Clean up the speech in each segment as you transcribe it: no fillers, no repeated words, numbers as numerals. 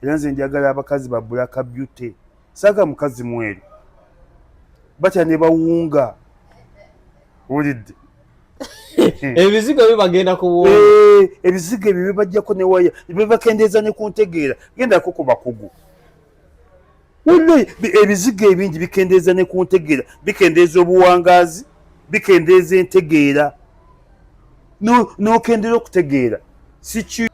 era nze njagala abakazi ba black beauty saaga mukazi mweru batya ne bawunga wulidde ebizigo bibagenda kuwonga ebizigo ebyo bibajjako ne waya bibakendeeza ne ku ntegeera gendako ku bakugu ebizigo ebingi bikendeeza ne ku ntegeera bikendeeza obuwangaazi bikendeeza entegeera n'okendera okutegeera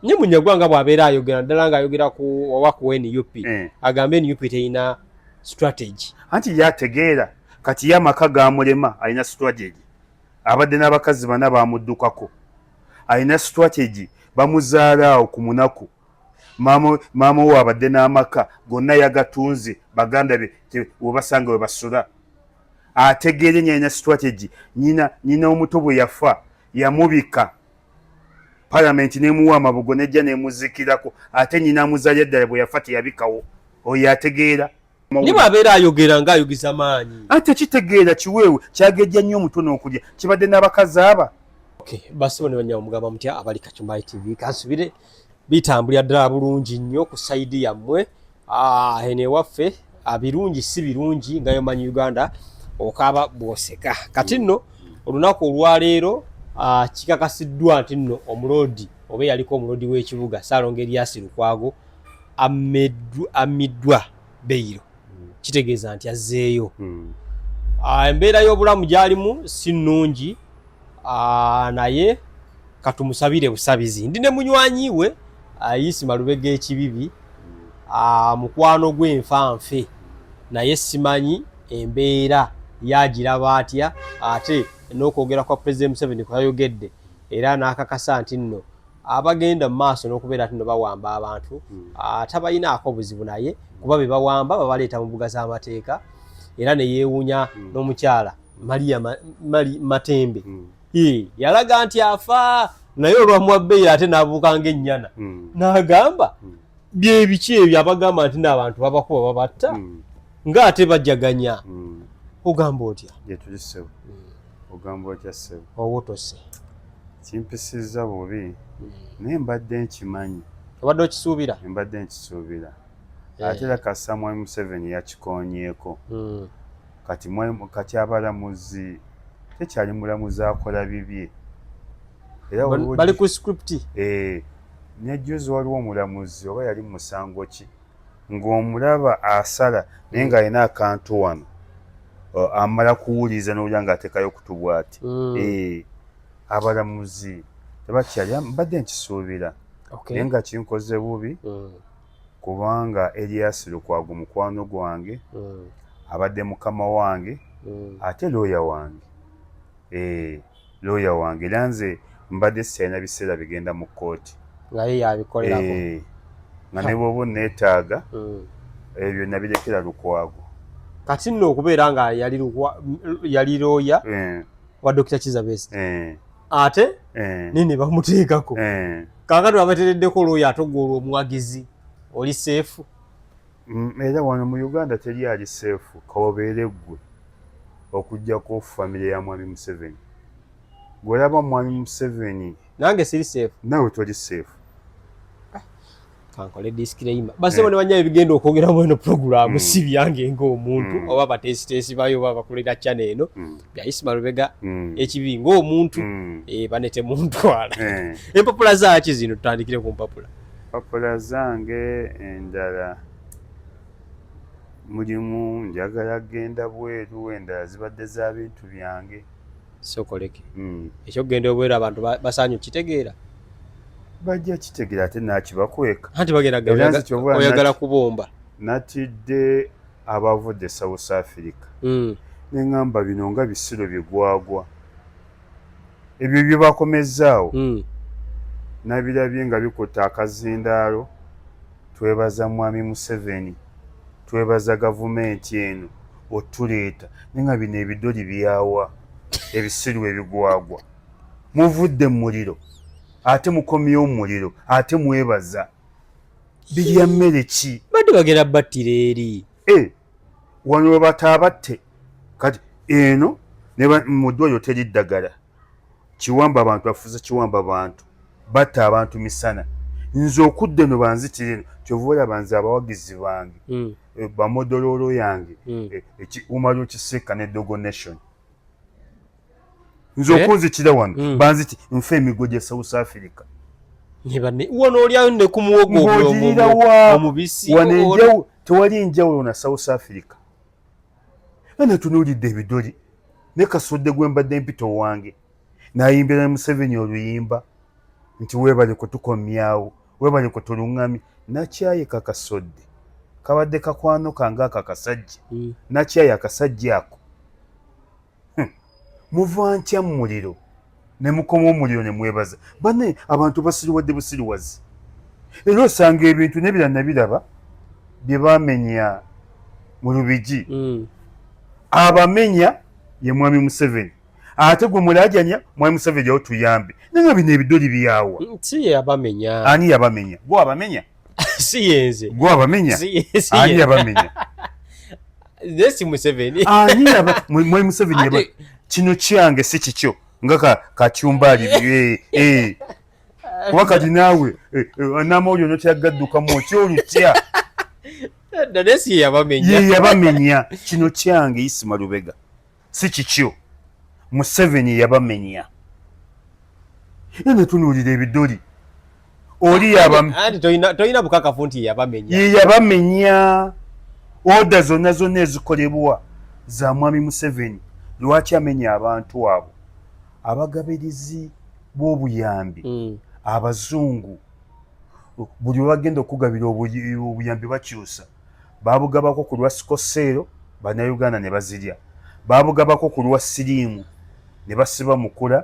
nye munyagwanga bw'abeera ayogera ddala ng'ayogera ku owaku NUP agambe NUP terina strategy anti yategeera kati ye amaka gamulema alina strategy abadde n'abakazi bana bamuddukako alina strategy bamuzaalaawo ku munaku maama we abadde n'amaka gonna yagatunze baganda be webasanga we basula ategeere nye alina strategy nyina omuto bwe yafa yamubika palamenti nemuwa amabugo nejja nemuzikirako ate nyina amuzaalya ddala bwe yafa teyabikawo oyo ategeera niba abeera ayogera ng'ayogeza maanyi ate kitegeera kiweewe kyagejja nnyo omutono okulya kibadde n'abakazi aba basibo ne banyama mugamba mutya abali Kachumba TV kansubire bitambulira ddala bulungi nnyo ku sayidi yammwe ene waffe birungi si birungi nga yomanyi Uganda okaba bwoseka kati nno olunaku olwaleero kikakasiddwa nti nno omuloodi oba yaliko omuloodi w'ekibuga Ssaalongo Erias Lukwago amiddwa beyiro kitegeeza nti azzeeyo embeera y'obulamu gy'alimu si nnungi naye katumusabire busabizi ndi ne munywanyi we Isima Lubega Ekibibi mukwano gw'enfanfe naye simanyi embeera yagiraba atya ate n'okwogera kwa President Museveni kwayogedde era n'akakasa nti nno abagenda mu maaso n'okubeera nti nno bawamba abantu tabayinaako buzibu naye kuba be bawamba babaleeta mu mbuga z'amateeka era ne yeewuunya n'omukyala Matembe yalaga nti afa naye olwamwabbeeyi ate n'abuuka ng'ennyana n'agamba bye biki ebyo abagamba nti n'abantu babakuba babatta ng'ate bajjaganya ogamba otya ogamba otya ssebo owotose kimpisizza bubi naye mbadde nkimanyi obadde okisuubira mbadde nkisuubira ate era kasa Mwami Museveni yakikoonyeeko kati abalamuzi tekyali mulamuzi akola bibye era bali ku script nejjuzi waliwo omulamuzi oba yali musango ki ng'omulaba asala naye ng'alina akantu wano amala kuwuliriza n'olya ng'ateekayo kutubwa ati abalamuzi tebakyali mbadde nkisuubira naye nga kinkoze bubi kubanga Erias Lukwago mukwano gwange abadde mukama wange ate looya wange era nze mbadde sirina biseera bigenda mu kkooti naye yabikolerako nga ne bw'oba neetaaga ebyo nabirekera Lukwago kati nno okubeera nga yali looya wa Dr. Kizza Besigye ate nini bamuteekako kaakati abateereddeko looya ate ogwo omwagizi oli seefu era wano mu Uganda teri ali seefu kawobeere ggwe okuggyako famire ya Mwami Museveni gw'olaba Mwami Museveni nange siri seefu nawe toli seefu kankole disclaimer basebo ne banya ebigenda okwogeramu eno program si byange ng'omuntu oba bateesiteesi bayo oba bakolera channel eno bya Isima Lubega Ekibibi ng'omuntu banete muntwala empapula zaaki zino tutandikire ku mpapula empapula zange endala mulimu njagala genda bweru endala zibadde za bintu byange sokoleke ekyokugenda obweru abantu basaanyu kitegeera bajja kitegeera ate nakibakweka anti bagenda oyagala kubomba natidde abavudde South Africa neŋŋamba bino nga bisiro bigwagwa ebyo bye bakomezaawo nabirabye nga bikutte akazindaalo twebaza Mwami Museveni twebaza gavumenti eno otuleeta nenga bino ebidoli byawa ebisiru ebigwagwa muvudde mu muliro ate mukomyewo omuliro ate mwebaza birya mmere ki badde bagera battira eri wano we bataabatte kati eno mu ddwaliro teri ddagala kiwamba abantu bafuza kiwamba abantu batta abantu misana nze okudde no banzitira eno kyova olaba nze abawagizi bange bamodololo yange umala okiseka ne Dogo Nation nze okunzitira wano banziti nfe emigo gya South Africa wano olyayo ne ku muwogo omubisi tewali njawulo na South Africa ana tunuulidde ebidoli ne Kasodde gwe mbadde mpito wange nayimbira Museveni oluyimba nti weebale kutukomyawo weebale kutuluŋŋamya nakyaye Kasodde kabadde kakwano kange akakasajja nakyaye akasajja ako muva ntya mu muliro ne mukoma omuliro ne mwebaza bane abantu basiriwadde busiriwazi era osanga ebintu nebira nabiraba bye bamenya mu Lubigi abamenya ye mwami Museveni ate gwe mulajanya mwami Museveni yawo tuyambe naye bino ebidoli byawa si yabamenya ani yabamenya gwe abamenya si yenze gwe abamenya ani yabamenya Nesi Museveni ani mwami Museveni kino kyange si kikyo nga kacyumbali kuba kati naawe namawulire nokyagaddukamu okyolutya Nesi yabamenya yabamenya kino kyange Isima Lubega si kikyo Museveni yabamenya tunuulira ebidoli oli toyina bukakafu nti yabamenya yabamenya oda zonna ezikolebwa za mwami Museveni lwaki amenya abantu abo abagabirizi b'obuyambi abazungu buli webagenda okugabira obuyambi bakyusa babugabako ku lwa Sikoseero bannayuganda ne bazirya babugabako ku lwa Siriimu ne basiba Mukula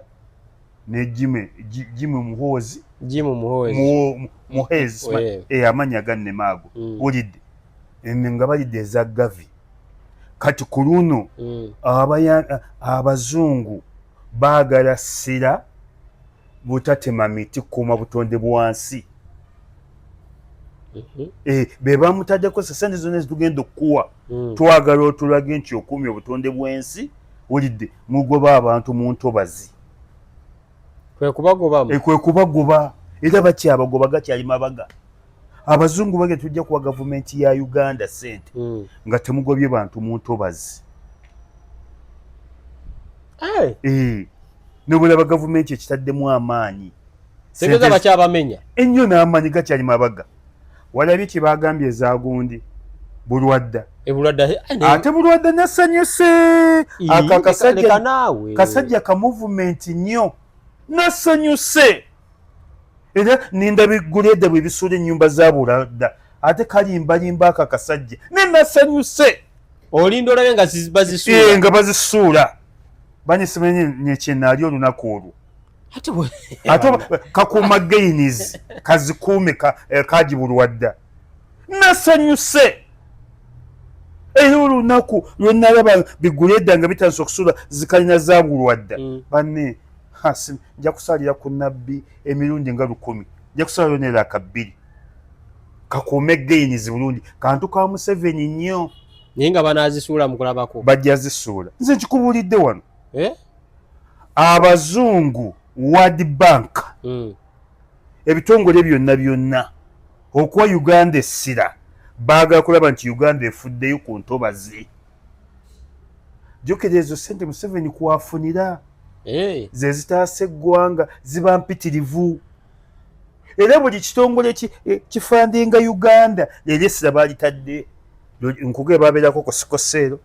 ne Muhoozi Muhezi amanya gannema ago olidde nga balidde eza gavi kati ku luno abazungu baagala ssira butatema miti kuuma butonde bwansi be bamutaddeko sente zonna ezitugenda okukuwa twagala otulage nti okuumye obutonde bw'ensi olidde mugoba abantu mu ntobazi kwe kubagoba era bakyabagoba gakyali mabaga abazungu bage tujja kuwa gavumenti ya Uganda sente nga temugobye bantu mu ntobazi nobulaba gavumenti ekitaddemu amaanyi segeza bakyabamenya ennyo n'amaanyi gakyali mabaga walabye kye bagambye ezagundi Bulwadda ate Bulwadda nasanyuse kasajja ka movement nnyo nasanyuse era nindabigguleda bwe bisuula ennyumba za Bulwadda ate kalimbalimba akakasajja ne nasanyuse olinda olabe nga bazisuula banyisimenye kyenaali olunaku olwo ate kakuuma gainiz kazikuume kaji Bulwadda nasanyuse era olunaku lwenalaba biguleda nga bitansa okusuula zikalina za Bulwadda banne nja kusalira ku nabbi emirundi nga 10 nja kusalira neraka 2 kakuume gainiz bulungi kantu ka Museveni nnyo naye nga banazisuula mukulabako bajja zisuula nze nkikubuulidde wano abazungu World Bank ebitongole byonna okuwa Uganda essira baagala kulaba nti Uganda efuddeyo ku ntobazi jjukira ezo ssente Museveni kwafunira ze zitaasa eggwanga ziba mpitirivu era buli kitongole kifandinga Uganda leero essira baalitadde nkugee babeerako ku Sikoseero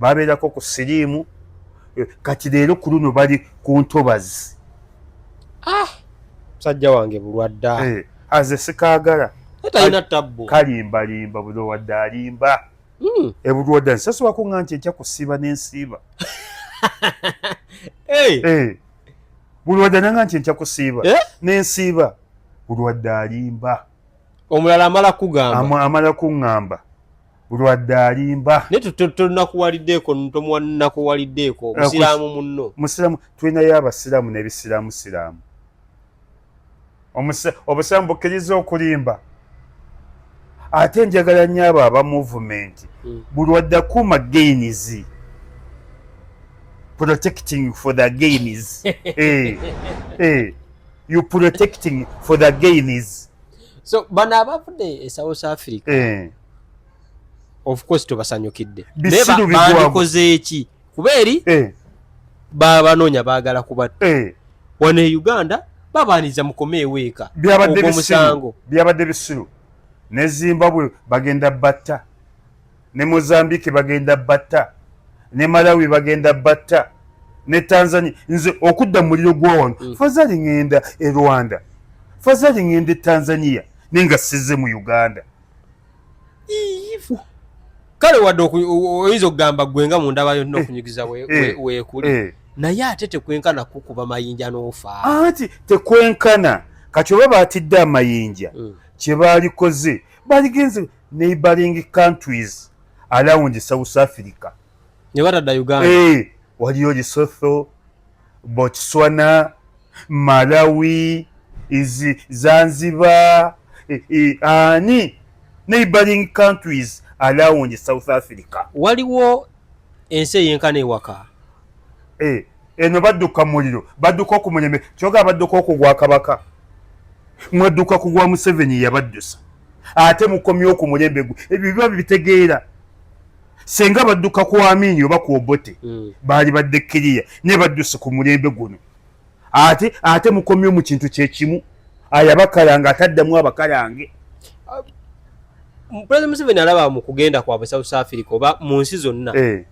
babeerako ku Siriimu kati leero ku luno bali ku ntobazi musajja wange Bulwadda aze sikaagala talina tabbu kalimbalimba Bulwadda alimba Bulwadda nsasulako nga nti ekya kusiiba n'ensiiba Bulwadda nanga nti ekya kusiiba n'ensiiba Bulwadda alimba omulala amala kuŋŋamba Bulwadda alimba naye tonakuwaliddeeko tomuwanakuwaliddeeko musiraamu munno musiraamu tulinayo abasiraamu n'ebisiraamu obusiraamu bukkiriza okulimba ate njagala nnyo abo aba movement Bulwadde akuuma gainiz protecting for the gainiz you protecting for the gainiz So bano abavudde e South Africa of course tubasanyukidde bandikoze eki kuba eri babanoonya baagala kubatta wano e Uganda babaaniza mukome eweeka ogw'omusango byabadde bisiru ne Zimbabwe bagenda batta ne Mozambique bagenda batta ne Malawi bagenda batta ne Tanzania nze okudda mu muliro gw'awantu fazali ngenda e Rwanda fazali ngenda e Tanzania nenga sizze mu Uganda kale wadde oyinza okugamba gwe nga munda bayo nnina okunyigiza weekuli naye ate tekwenkana kukuba mayinja n'ofa ati tekwenkana kati oba baatidde amayinja kye baalikoze baligenze neighboring countries around South Africa ne batadda Uganda waliyo Lesotho, Botswana, Malawi, Zanzibar, ani neighboring countries around South Africa. Waliwo ensi eyenkana ewaka. Eno badduka muliro, badduka ku mulembe, kyoga badduka okugwa Kabaka. Mwadduka kugwa Museveni yabaddusa. Ate mukomyo ku mulembe gwe. Ebyo biba bitegeera. Senga badduka ku Amini oba ku Obote baali badde kiriya ne baddusa ku mulembe guno ate mukomyo mu kintu kye kimu ayabakalanga ataddamu abakalange. President Museveni alaba mu kugenda kwa South Africa oba mu nsi zonna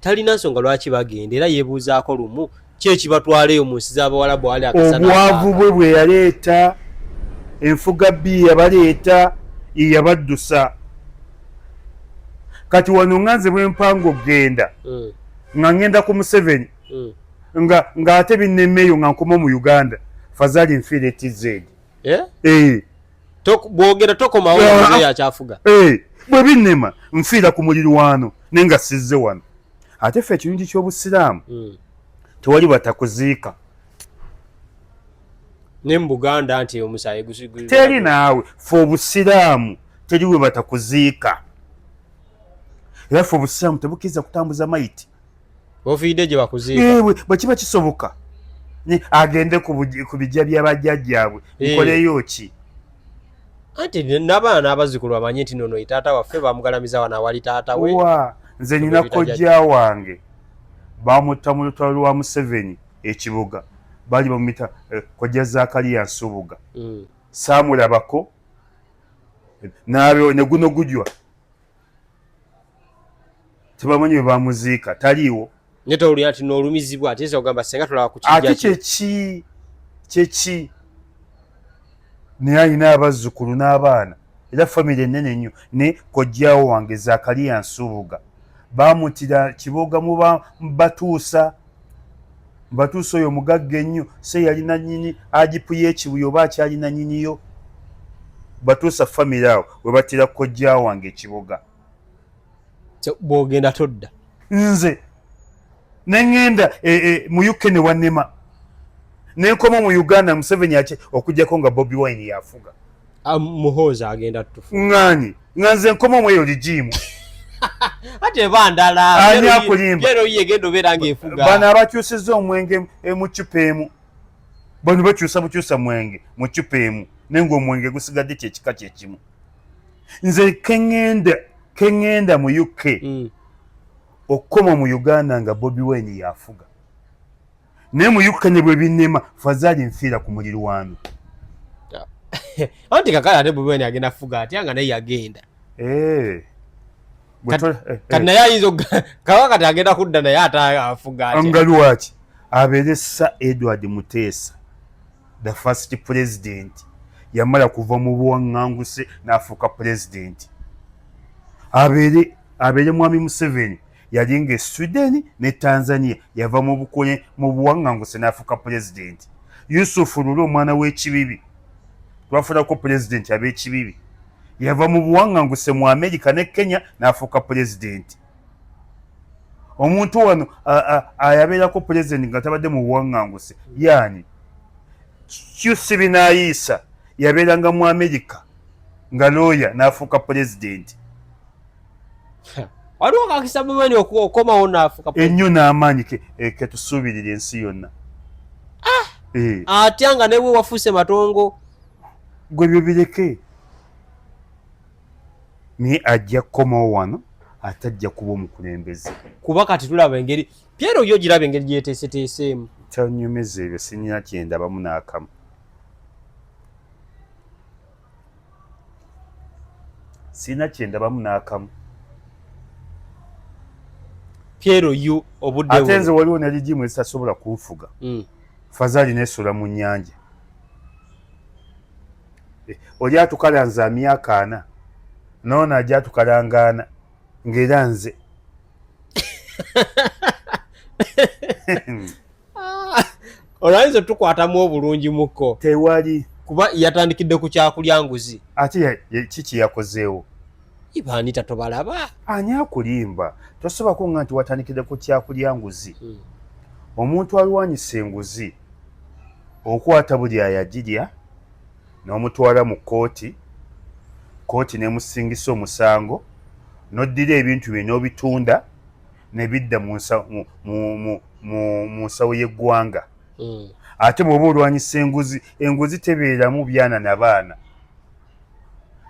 talina nsonga lwaki bagenda era yeebuuzaako lumu ki ekibatwaleyo mu nsi z'Abawarabu wali akasana obwavu bwe yaleeta enfuga bbi yabaleeta yabaddusa. Kati wano nganze bwempango genda nga ngenda ku Museveni nga ate binnemeyo nga nkoma mu Uganda fazali nfiire TZ bwogera tokomawo yakyafuga bwe binnema nfiira ku mulirwano nenga sizze wano ate ffe ekirungi ky'obusiraamu tewali batakuziika ne mu Buganda nti omusaayi teri naawe ffe obusiraamu teriwe batakuziika era ffe obusiraamu tebukkiriza kutambuza mayiti ofiidde gye bakuziika bwe kiba kisoboka agende ku bijja by'abajjajjaabwe nkoleyo ki anti n'abaana n'abazzukulu bamanye nti nono itaata waffe bamugalamiza wano awali taata we nze nina kojja wange bamutta mu lutalo lwa Museveni ekibuga baali bamuyita kojja Zakariya Nsubuga saamulabako ne guno gujwa tebamanyi bwe bamuziika taliiwo ne tolulira nti n'olumizibwa ate nze ogamba senga tulaba ku kijja ate kyeki naye alina abazzukulu n'abaana era famire ennene nnyo ne kojjaawo wange Zakariya Nsubuga baamutira kibuga batuusa oyo mugagga ennyo se yalina nnyini agipu y'ekibuye oba akyalina nnyiniyo batuusa famire awo we batira kojjaawo wange ekibuga. Bwogenda todda nze neŋŋenda mu UK ne wannema nenkoma mu Uganda Museveni okujjako nga Bobi Wine yafuga muhooza agenda tufu ŋŋanyi nga nze nkoma mu eyo ligimu ate bandala ani akulimba jero yegendo obeera ng'efuga bano abakyusizza omwenge mu cupa emu bano bakyusa mwenge mu cupa emu naye ng'omwenge gusigadde kyekika kyekimu. Nze keŋŋenda mu UK okukoma mu Uganda nga Bobi Wine yafuga naye mu UK ne bwe binnema fazali nfiira ku mulirwano anti kakala ate Bobi Wine agenda fuga atya nga naye yagenda kati naye ayinza kabaka agenda kudda naye ate afuga atya nga lwaki abeere Sir Edward Muteesa the first president yamala kuva mu buwaŋŋanguse n'afuuka president. Abeere mwami Museveni yalinga e Sweden ne Tanzania yava mu buwaŋŋanguse n'afuuka president. Yusuf Lulu omwana w'ekibibi twafunako president ab'ekibibi yava mu buwaŋŋanguse mu America ne Kenya n'afuuka president. Omuntu wano ayabeerako president nga tabadde mu buwaŋŋanguse yaani Kyusibi n'ayiisa yabeeranga mu America nga lawyer n'afuuka president. waliwo kakisa Bobi Wine okomawo n'afuuka ennyo n'amaanyi ketusuubirira ensi yonna atya nga newe wafuuse matongo gwe byo bireke naye ajja kukomawo wano atajja kuba omukulembeze. Kuba kati tulaba engeri Piero yo giraba engeri gyeteeseteeseemu. Kyanyumeza ebyo sinina kyendabamu n'akamu. Sina kyendabamu n'akamu. Piero yo obudde ate nze waliwo naligimu ezitasobola kunfuga. Fazali nesula mu nnyanja. Oli atukalanza myaka 4 nono ajja atukalangaana ng'era nze. Olwayinza tukwatamu obulungi muko. Tewali. Kuba yatandikidde ku kyakulya nguzi. Ate kiki yakozeewo? Ibaani tatobalaba. Ani akulimba? Tosobola kunga nti watandikidde ku kyakulya nguzi. Omuntu alwanyisa enguzi okwata buli ayagirya n'omutwala mu kkooti, kkooti n'emusingisa omusango, n'oddira ebintu bye n'obitunda ne bidda mu nsawo y'eggwanga. Ate bw'oba olwanyisa enguzi, enguzi tebeeramu byana na baana.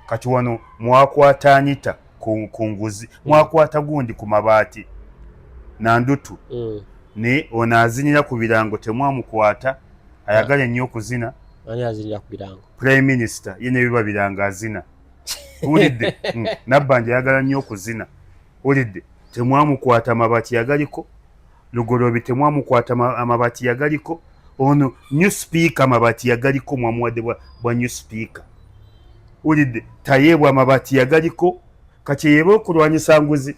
Kati wano mwakwata Anita ku nguzi, mwakwata gundi ku mabaati Nandutu. Ne ono azinira ku birango temwamukwata, ayagala ennyo okuzina. Ani azinira ku birango? Prime Minister ye ne biba biranga azina. Ulidde Nabbanja ayagala nnyo okuzina. Ulidde temwamukwata amabaati yagaliko, Lugolobi temwamukwata amabaati yagaliko, ono new speaker amabaati yagaliko mwamuwadde bwa new speaker. Ulidde tayeebwa amabaati yagaliko, kati yeeba okulwanyisa nguzi.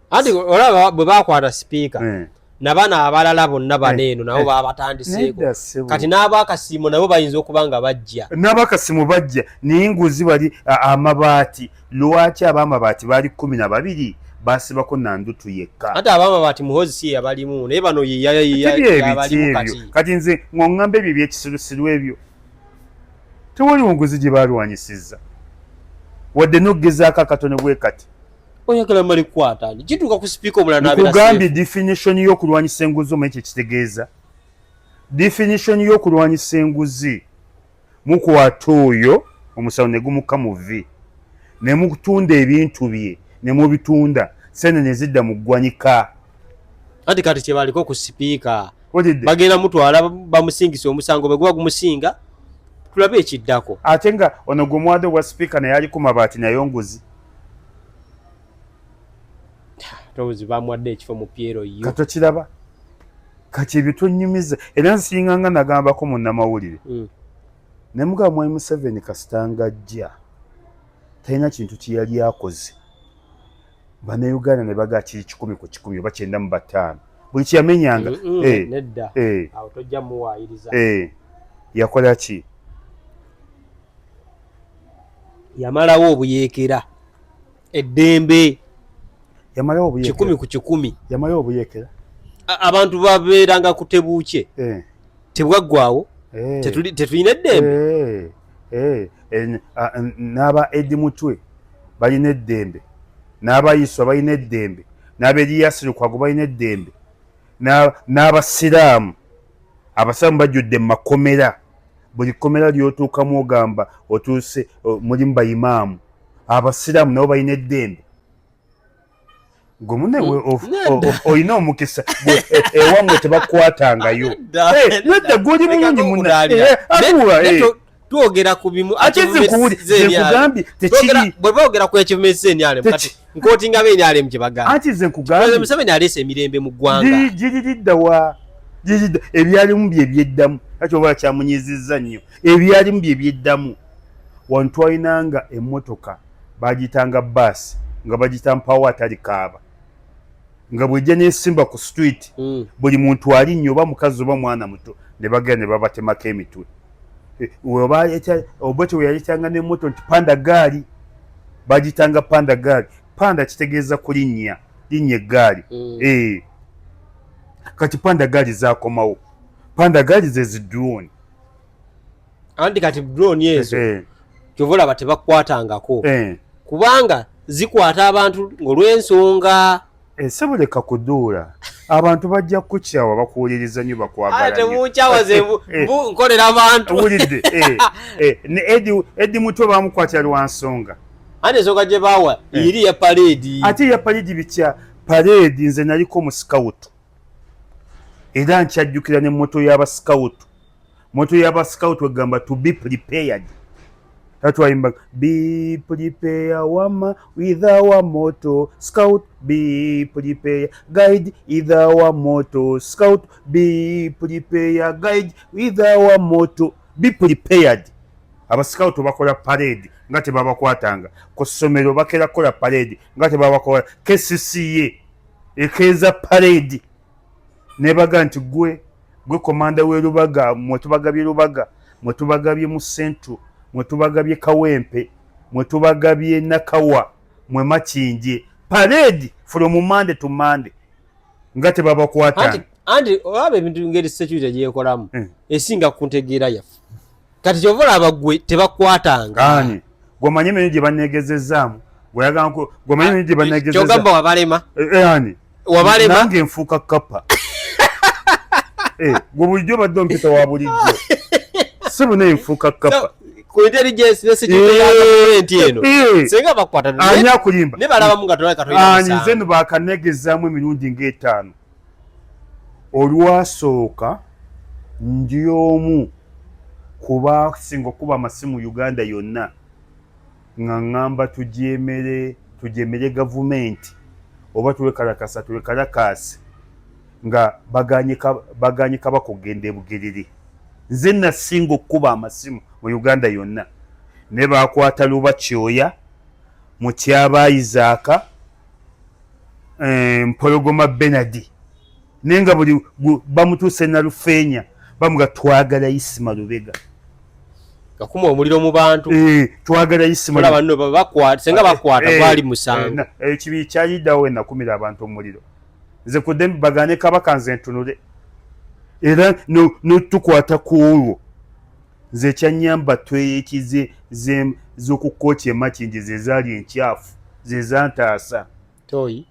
Andi olaba bwe bakwata speaker nabana abalala bonna baneeno nabo babatandiseeko. Kati n'abakasimu nabo bayinza okuba nga bajja. N'abakasimu bajja naye nguzi bali amabaati. Lwaki ab'amabaati baali 12 basibako Nandutu yekka? Ate ab'amabaati Muhoozi si yabalimu naye bano yabalimu kati. Kati nze ng'oŋŋamba ebyo ebyekisirusiru ebyo. Tewali nguzi gye baalwanyisizza. Wadde n'okugezaako akatono bwe kati. Oyagala mali kwata ni kituuka ku speaker omulala n'abeera kugambye definition y'okulwanyisa enguzi omanyi kye kitegeeza. Definition y'okulwanyisa enguzi mukwata oyo omusawo ne gumuka mu vvi ne mutunda ebintu bye ne mubitunda sene ne zidda mu ggwanika. Ati kati kye baliko ku speaker bagenda mutwala bamusingisa omusango bwe guba gumusinga tulabe ekiddako. Ate nga ono gwe muwadde obwa speaker naye ali ku mabaati nayo nguzi. Tozi bamuwadde ekifo mu Piero yo. Kato kiraba. Kati ebyo tonnyumiza. Era nsinganga nagambako mu nnamawulire. Ne mugamba Mwai Museveni kasitanga ajja. Talina kintu kye yali akoze. Bannayuganda ne bagaa kiri 10 ku 10 oba 9 mu 5. Buli kyeyamenyanga. Nedda. Awo tojja muwaayiriza. Yakola ki? Yamalawo obuyeekera. Eddembe. Yamalawo obuyeekera. 10 ku 10. Yamalawo obuyeekera. Abantu babeeranga ku tebuuke. Tebwaggwawo. Tetulina eddembe. N'aba Edi Mutwe balina eddembe. N'abayiswa balina eddembe. N'abeeriyasi Lukwago balina eddembe. N'abasiraamu. Abasiraamu bajjudde mu makomera. Buli komera ly'otuukamu ogamba otuuse mulimu bayimaamu. Abasiraamu nabo balina eddembe. Gomune oyina omukisa ewammwe tebakwatangayo. Nedda guli bulungi munaalira. Twogera ku bimu akekugambye tekiri. Bwe boogera ku ekivumezi NRM kati nkootinga be NRM kye bagamba. Anti nze nkugambye Museveni aleese emirembe mu ggwanga. Giriddawa. Ebyalimu bye byeddamu. Kati oba kyamunyizizza nnyo. Ebyalimu bye byeddamu. Wano twalinanga emmotoka bagitanga baasi nga bagita mpawo atali kaaba. Nga bwejja n'esimba ku street buli muntu ali nnyo oba mukazi oba mwana muto ne bagenda ne babatemako emitwe. Obote we yayitanga n'emmoto nti panda gaali bagitanga panda gaali. Panda kitegeeza kulinnya eggaali. Kati panda gaali zaakomawo. Panda gaali ze zidrone. Anti kati drone ezo kyova olaba tebakwatangako kubanga zikwata abantu ng'olw'ensonga. Sebuleka kuduula. Abantu bajja kukyawa bakuwuliriza nnyo bakwagala nnyo. Temunkyawa ze nkolera abantu. Wulidde. Ne Edi Mutwe baamukwatira lwa nsonga. ane soka gye bawa iri ya parade ate ya parade bicha parade nze naliko mu scout era nkyajjukira ne moto y'aba scout wegamba to be prepared. Tatwayimba be prepared wama with our motto scout be prepared guide with our motto scout be prepared guide with our motto be prepared. Aba scout bakola parade nga tebabakwatanga ku ssomero bakera kola parade nga tebabakola KCCA ekeza parade nebaga nti gwe komanda w'erubaga mwetubagabye Rubaga mwetubagabye mu Central mwetubagabye Kawempe mwetubagabye Nakawa mwe Makinje parade from Monday to Monday nga tebabakwatanga andi oba ebintu ngeri security gyekolamu esinga kuntegeera yafu kati kyovola abagwe tebakwatanga ani gomanye emirimu gye banegezezaamu gweyaganko gomanye emirimu gye banegezezaamu kyogamba wabalema ani wabalema nange nfuuka kapa gwe bulijjo badde ompita wa bulijjo si bune nfuuka kapa ku intelligence ne security ya gavumenti eno senga bakwata ani akulimba ne balabamu nga tolaka toyina ani nze no bakanegezaamu emirundi ng'etaano olwasooka ndi omu kuba singa okuba amasimu Uganda yonna nga ngamba tujeemere gavumenti oba tuwekalakasa tuwekalakasi nga baganye Kabaka okugenda e Bugerere. Nze nasinga okuba amasimu mu Uganda yonna ne bakwata Lubakyoya Mutyaba Isaac Mpologoma Benard nenga buli bamutuuse na Lufeenya bamuga twagala Isima Lubega kakuma omuliro mu bantu twagala Isima Lubega banno bakwata senga bakwata bali musango ekibi kyalidawo nakumira abantu omuliro nze kudembe bagane Kabaka nze ntunule era no tukwata kuulwo nze kyanyamba tweyekize z'okukooti e Makinje ze zaali enkyafu ze zantaasa toyi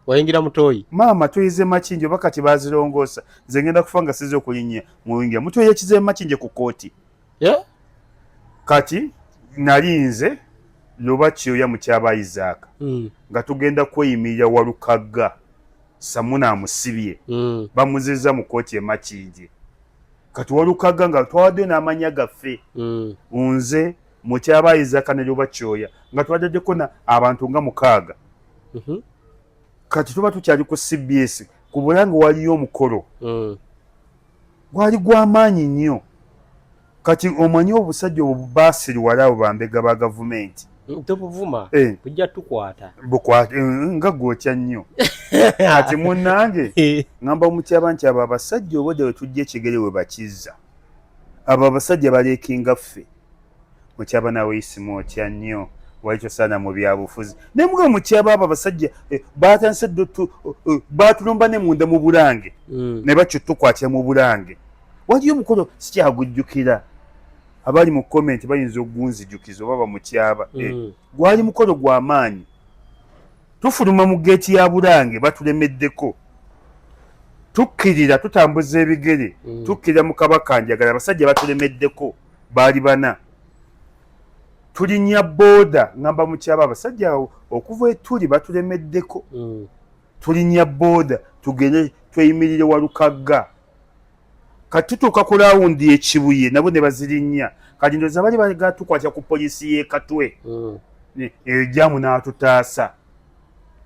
wayingira mutoyi maama tuyize Makinje bakati bazirongoosa nze ngenda kufa nga size okulinnya muyingira mutweyekize Makinje ku kooti kati nali nze Lubakyoya Mutyaba Isaac nga tugenda kweyimirira Walukagga Samuna amusibye bamuzizza mu kooti e Makinje kati Walukagga nga twawadde n'amanya gaffe nze Mutyaba Isaac ne Lubakyoya nga twaddeko na abantu nga 6 kati tuba tukyali ku CBS ku Bulange waliyo omukolo gwali gw'amaanyi nnyo kati omanyi obusajja obubasiri wali abo bambega ba gavumenti topuvuma kujja tukwata nga gwotya nnyo kati munnange ngamba Mutyaba nti abo abasajja obodde we tujja ekigere we bakizza abo abasajja baleekinga ffe Mutyaba nawe Isima otya nnyo walikyo sana mu byabufuzi naye muga Mutyaba abo abasajja batandise batulumba ne munda mu Bulange ne bakyo tukwatya mu Bulange waliyo omukolo sikyagujjukira abali mu comment bayinza ogunzijukiza oba bamutyaba gwali mukolo gw'amaanyi tufuluma mu geeti ya Bulange batulemeddeko tukkirira tutambuza ebigere tukkirira mu Kabakanjagala abasajja batulemeddeko baali 4 tulinnya booda ngamba Mutyaba abasajja okuva etuli batulemeddeko tulinnya booda tugende tweyimirire Walukagga kati tutuuka ku laawundi ekibuye nabo ne bazirinnya kati ndoza bali bagatukwatya ku poliisi y'e Katwe ejjamu n'atutaasa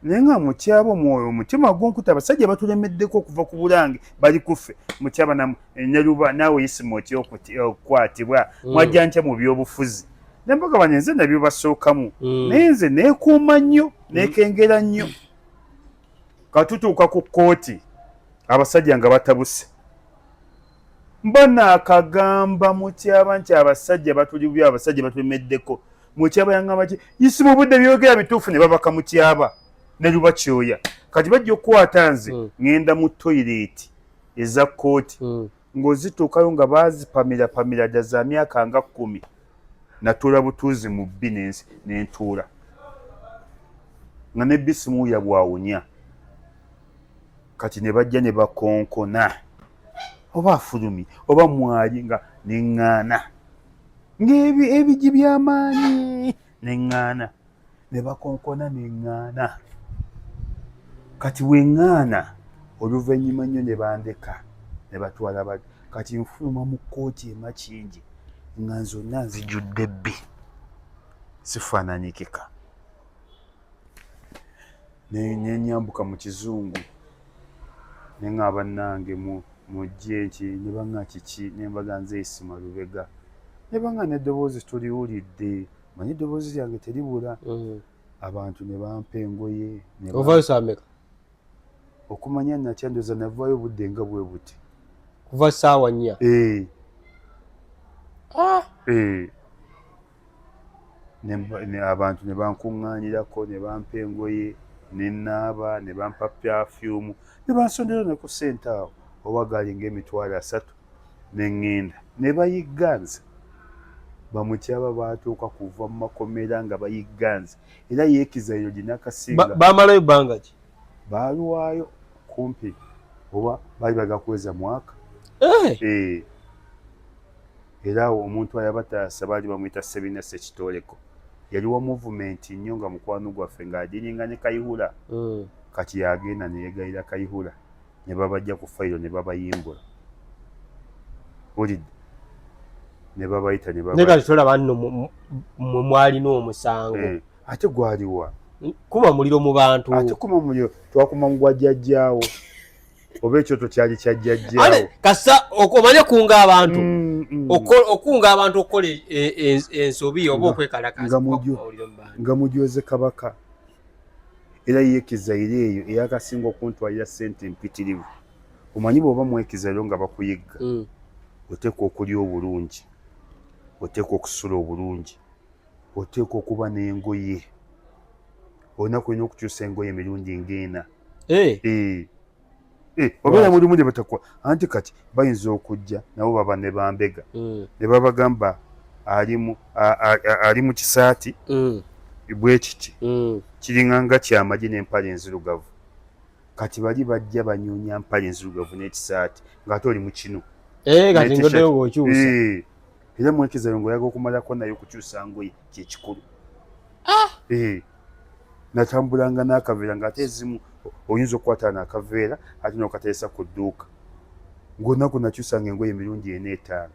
naye nga Mutyaba omwoyo omutima gw'onkuta abasajja batulemeddeko okuva ku Bulange bali kuffe Mutyaba ne Luba naawe Isima otya okukwatibwa mwajja ntya mu by'obufuzi nembaga banye nze nabyo basookamu naye nze neekuuma nnyo neekengera nnyo katutuuka ku kooti abasajja nga batabuse mbona akagamba Mutyaba nti abasajja batulibya abasajja batulemeddeko Mutyaba yangamba ki Isima obudde byogera bituufu ne babaka Mutyaba ne Lubakyoya kati bajja okukwata nze ngenda mu toilet eza kooti ng'ozituukayo nga baazipamira dda za myaka nga 10 natuula butuuzi mu binensi n'entuula nga ne bisimu yabwawunya kati ne bajja ne bakonkona oba afulumi oba mwali nga neŋŋaana ng'ebigi by'amaanyi neŋŋaana ne bakonkona neŋŋaana. Kati weŋŋaana oluvannyuma nnyo ne bandeka ne batwala bali. Kati nfuluma mu kkooti Makingi nga zonna nzijjudde bbi, sifaananyikika. Ne nyambuka mu Kizungu ne ŋŋamba bannange mujje nti ne baŋŋa kiki ne mbaga nze Isima Lubega. Ne baŋŋa n'eddoboozi tuliwulidde, manyi eddoboozi lyange teribula. Abantu ne bampa engoye. Ovaayo saameka? Okumanya natya ndoza navaayo obudde nga bwe buti. Kuva ssaawa 4. Abantu ne bankuŋŋaanirako ne bampa engoye ne naaba ne bampa perfume ne bansondera ne ku ssente awo oba gaali ng'Emitwalo 3 ne ŋŋenda ne bayigga nze. Bamukyaba baatuuka kuva mu makomera nga bayigga nze era yeekizayiro ginakasinga. Baamalayo bbanga ki? Baalwayo kumpi oba baali bagakuweza mwaka. Era omuntu ayabataasa baali bamuyita Sebina Ssekitooleko. Yali wa movement nnyo nga mukwano gwaffe ng'adiringa ne Kayihura. Kati yagenda ne yeegayira Kayihura ne babajja ku fayiro ne babayimbula. Olidde ne babayita ne babayita. Kati tolaba nno mwalina omusango. Ate gwaliwa? Kuma muliro mu bantu. Ate kuma muliro twakuma mu gwa jjajjaawo. Oba ekyoto kyali kya jjajjaawo. Kasa omanye kunga abantu. Okunga abantu okukola ensobi oba okwekalakaasa. Nga mujooze Kabaka. Era yeekizayiro eyo eyakasinga okuntwalira ssente empitirivu. Omanyi bw'oba mwekizayiro nga bakuyigga. Oteekwa okulya obulungi. Oteekwa okusula obulungi. Oteekwa okuba n'engoye. Olunaku olina okukyusa engoye emirundi ng'ena. Obeera mulimu ne batakuwa. Anti kati bayinza okujja nabo baba ne bambega. Ne babagamba ali mu kisaati bwe kiti. Kiringa nga kyamagi n'empale enzirugavu. Kati bali bajja banyoonya mpale enzirugavu n'ekisaati ng'ate oli mu kino. Kati ngoddeyo ng'okyusa. Era mwekizayiro ng'oyaga okumalako naye okukyusa ngoye kyekikulu. Natambulanga n'akaveera ng'ate ezimu oyinza okukwata n'akaveera ate n'okateesa ku dduuka. Ng'olunaku nakyusanga engoye emirundi 4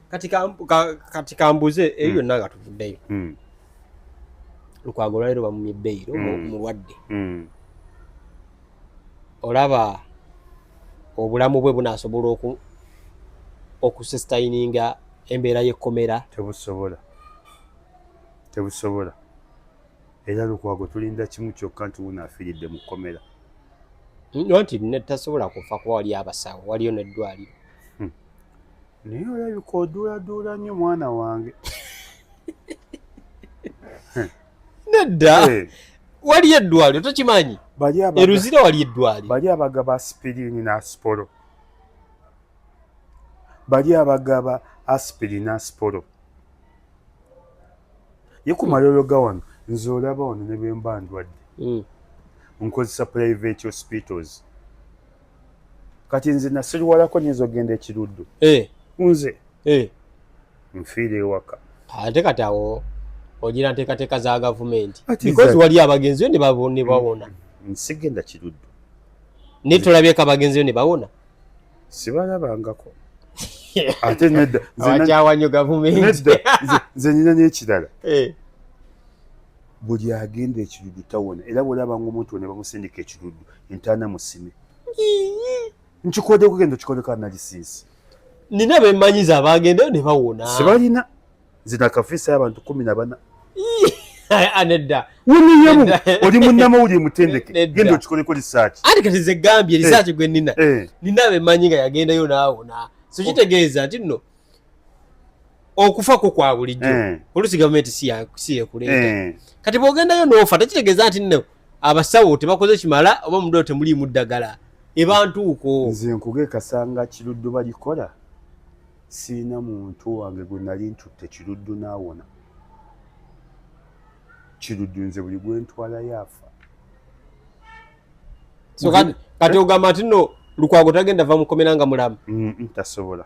5. Kati kambuze eyo yonna nga tuvuddeyo. Lukwago lwali luba mu Mibbeiro mulwadde. Olaba obulamu bwe bunaasobola okusustaininga embeera y'ekkomera? Tebusobola. Era Lukwago tulinda kimu kyokka nti bunaafiiridde mu kkomera. Nti tasobola kufa kuba wali abasawo, waliyo n'eddwaliro. Naye olabika oduuladuula nnyo mwana wange. Nedda waliyo eddwaliro tokimanyi? Eruzira waliyo eddwaliro. Bali abagaba aspirini n'asipolo. Bali abagaba aspirini n'asipolo. Ye ku malolo ga wano nze olaba wano ne bwe mba ndwadde. Nkozesa private hospitals. Kati nze nasiriwalako nyinza ogenda Ekiruddu. Nze nfiire ewaka. Ate kati awo ogira nteekateeka za gavumenti. Because wali abagenziyo ne bawona. Nsigenda Kiruddu. Ne tolabyeko abagenziyo ne bawona? Sibalabangako. Ate nedda. Awakyawanyo gavumenti. Nedda. Nze nina n'ekirala. Buli agenda Ekiruddu tawona. Era bw'olaba ng'omuntu ne bamusindika Ekiruddu entaana musime. Nkikoodde kugenda okikoleka nalisiisi. Nina bemanyiza abagendayo ne bawona. Sibalina. Zina kafiisa y'abantu 14. Nedda. Wuniyamu oli munnamawulire mutendeke. Genda okikoleko lisaaki. Ate kati ze gambye lisaaki gwe nina. Nina bemanyi nga yagendayo n'awona. So kitegeeza nti nno okufa ko kwa bulijjo. Oluusi gavumenti si yeekuleeta. Kati bw'ogendayo n'ofa tekitegeeza nti nno abasawo tebakoze kimala oba muddalo temuliimu ddagala. Ebantuuko. Nze nkugekasanga Kiruddu balikola. Siina muntu wange gwe nali ntutte Kiruddu n'awona. Kiruddu nze buli gwe ntwala yafa. So kati ogamba nti nno Lukwago tagenda va mukomera nga mulamu? Tasobola.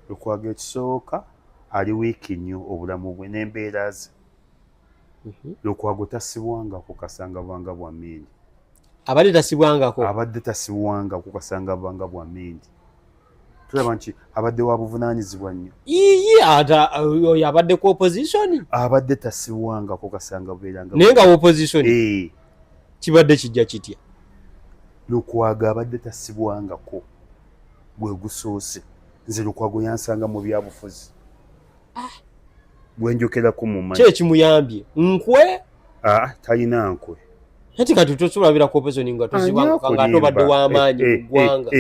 Lukwago ekisooka ali wiiki nnyo obulamu bwe n'embeera ze. Lukwago tasibwangako kasanga bwanga bwa Mindi. Abadde tasibwangako. Abadde tasibwangako kasanga bwanga bwa Mindi. Tulaba nti abadde wa buvunaanyizibwa nnyo. Ata oyo abadde ku opposition. Abadde tasibwangako kasanga beeranga. Naye nga opposition. Kibadde kijja kitya. Lukwago abadde tasibwangako gwe gusoose. Nze Lukwago yansanga mu byabufuzi. Gwenjokerako mu manyi. Kye kimuyambye. Nkwe? Talina nkwe. Ati kati tosulabira ku opposition nga tosibwangako nga tobadde w'amaanyi mu ggwanga.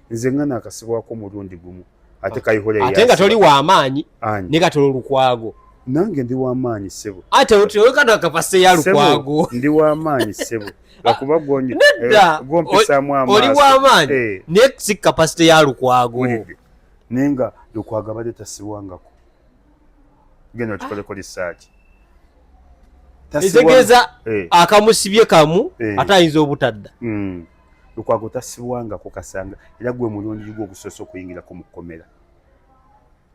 Nze nga nakasibwako mulundi gumu. Ate kayihole ate nga toli w'amaanyi ne katono Lukwago. Nange ndi w'amaanyi ssebo. Ate otyoka nakapase ya Lukwago. Ndi w'amaanyi ssebo. Lwakuba gompisaamu amaaso. Oli w'amaanyi ne si kapasite ya Lukwago. Naye nga Lukwago abadde tasibwangako. Genda okikoleko research. Etegeeza akamusibye kamu ate ayinza obutadda. Lukwago tasibwangako kasanga era gwe mulundi gwo ogusoose okuyingirako mu kkomera.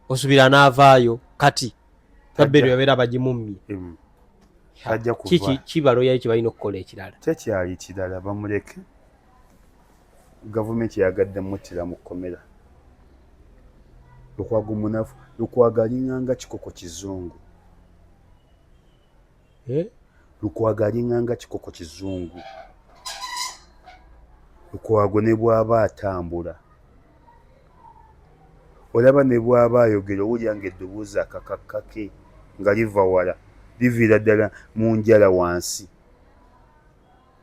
Osubira n'avaayo kati tabbeero yabeera bagimummye. Ajja kuva. Kibalo yali kibalina okukola ekirala. Tekyali kirala bamuleke. Gavumenti yagadde muttira mu kkomera. Lukwago munafu. Lukwago alinganga kikoko kizungu. Lukwago alinganga kikoko kizungu. Lukwago ne bw'aba atambula. Olaba ne bw'aba ayogera owulira ng'eddoboozi akakakka ke nga liva wala liviira ddala mu njala wansi.